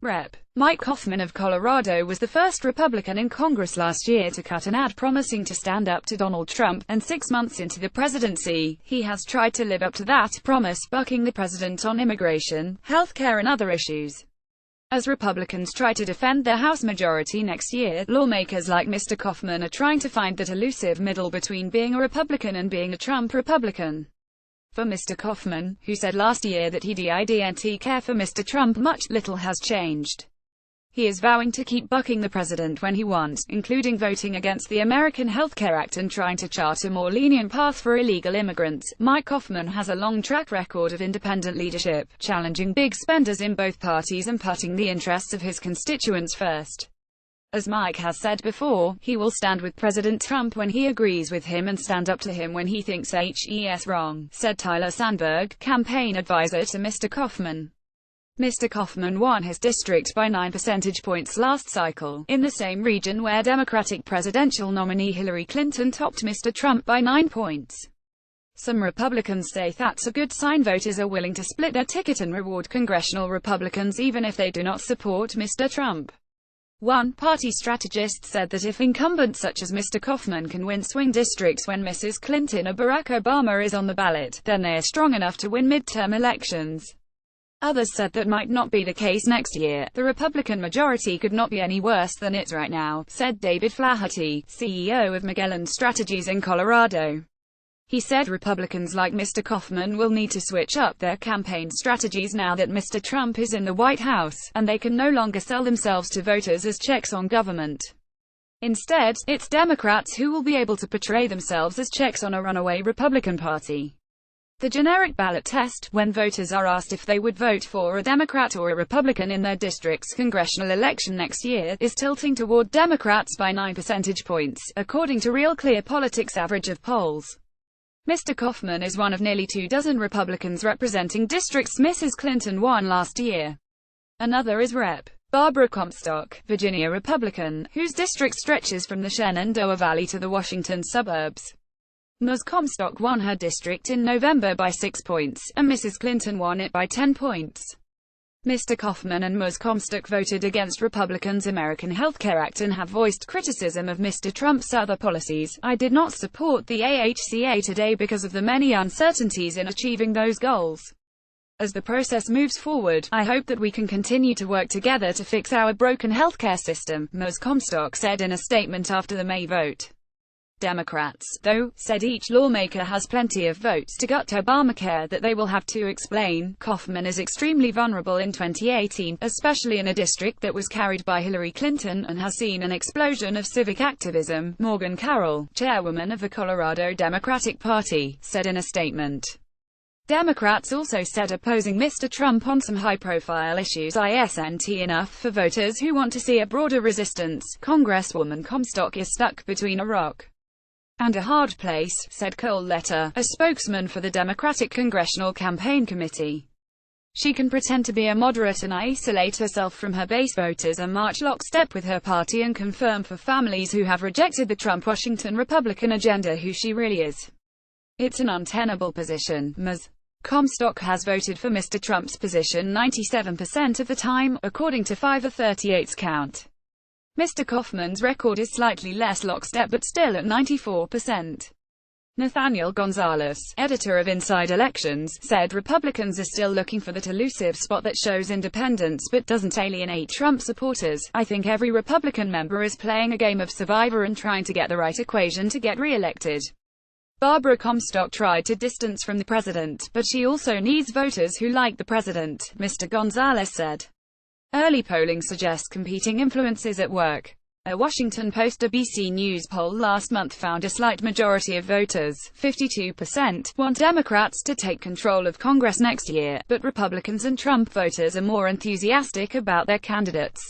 Rep. Mike Coffman of Colorado was the first Republican in Congress last year to cut an ad promising to stand up to Donald Trump, and 6 months into the presidency, he has tried to live up to that promise, bucking the president on immigration, health care and other issues. As Republicans try to defend their House majority next year, lawmakers like Mr. Coffman are trying to find that elusive middle between being a Republican and being a Trump Republican. For Mr. Coffman, who said last year that he didn't care for Mr. Trump much, little has changed. He is vowing to keep bucking the president when he wants, including voting against the American Health Care Act and trying to chart a more lenient path for illegal immigrants. Mike Coffman has a long track record of independent leadership, challenging big spenders in both parties and putting the interests of his constituents first. As Mike has said before, he will stand with President Trump when he agrees with him and stand up to him when he thinks he's wrong, said Tyler Sandberg, campaign advisor to Mr. Coffman. Mr. Coffman won his district by 9 percentage points last cycle, in the same region where Democratic presidential nominee Hillary Clinton topped Mr. Trump by 9 points. Some Republicans say that's a good sign. Voters are willing to split their ticket and reward congressional Republicans even if they do not support Mr. Trump. One party strategist said that if incumbents such as Mr. Coffman can win swing districts when Mrs. Clinton or Barack Obama is on the ballot, then they are strong enough to win midterm elections. Others said that might not be the case next year. The Republican majority could not be any worse than it's right now, said David Flaherty, CEO of Magellan Strategies in Colorado. He said Republicans like Mr. Coffman will need to switch up their campaign strategies now that Mr. Trump is in the White House, and they can no longer sell themselves to voters as checks on government. Instead, it's Democrats who will be able to portray themselves as checks on a runaway Republican Party. The generic ballot test, when voters are asked if they would vote for a Democrat or a Republican in their district's congressional election next year, is tilting toward Democrats by 9 percentage points, according to Real Clear Politics' average of polls. Mr. Coffman is one of nearly 24 Republicans representing districts Mrs. Clinton won last year. Another is Rep. Barbara Comstock, Virginia Republican, whose district stretches from the Shenandoah Valley to the Washington suburbs. Ms. Comstock won her district in November by 6 points, and Mrs. Clinton won it by 10 points. Mr. Coffman and Ms. Comstock voted against Republicans' American Health Care Act and have voiced criticism of Mr. Trump's other policies. I did not support the AHCA today because of the many uncertainties in achieving those goals. As the process moves forward, I hope that we can continue to work together to fix our broken healthcare system, Ms. Comstock said in a statement after the May vote. Democrats, though, said each lawmaker has plenty of votes to gut Obamacare that they will have to explain. Coffman is extremely vulnerable in 2018, especially in a district that was carried by Hillary Clinton and has seen an explosion of civic activism, Morgan Carroll, chairwoman of the Colorado Democratic Party, said in a statement. Democrats also said opposing Mr. Trump on some high-profile issues isn't enough for voters who want to see a broader resistance. Congresswoman Comstock is stuck between a rock and a hard place, said Cole Letter, a spokesman for the Democratic Congressional Campaign Committee. She can pretend to be a moderate and isolate herself from her base voters and march lockstep with her party and confirm for families who have rejected the Trump-Washington Republican agenda who she really is. It's an untenable position. Ms. Comstock has voted for Mr. Trump's position 97% of the time, according to 5 of 38's count. Mr. Coffman's record is slightly less lockstep but still at 94%. Nathaniel Gonzalez, editor of Inside Elections, said Republicans are still looking for that elusive spot that shows independence but doesn't alienate Trump supporters. I think every Republican member is playing a game of survivor and trying to get the right equation to get re-elected. Barbara Comstock tried to distance from the president, but she also needs voters who like the president, Mr. Gonzalez said. Early polling suggests competing influences at work. A Washington Post-ABC News poll last month found a slight majority of voters, 52%, want Democrats to take control of Congress next year, but Republicans and Trump voters are more enthusiastic about their candidates.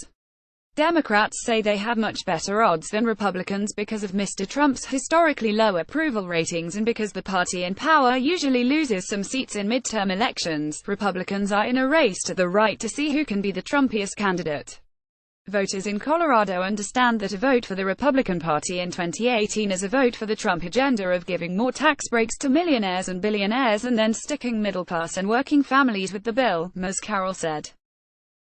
Democrats say they have much better odds than Republicans because of Mr. Trump's historically low approval ratings and because the party in power usually loses some seats in midterm elections. Republicans are in a race to the right to see who can be the Trumpiest candidate. Voters in Colorado understand that a vote for the Republican Party in 2018 is a vote for the Trump agenda of giving more tax breaks to millionaires and billionaires and then sticking middle-class and working families with the bill, Ms. Carroll said.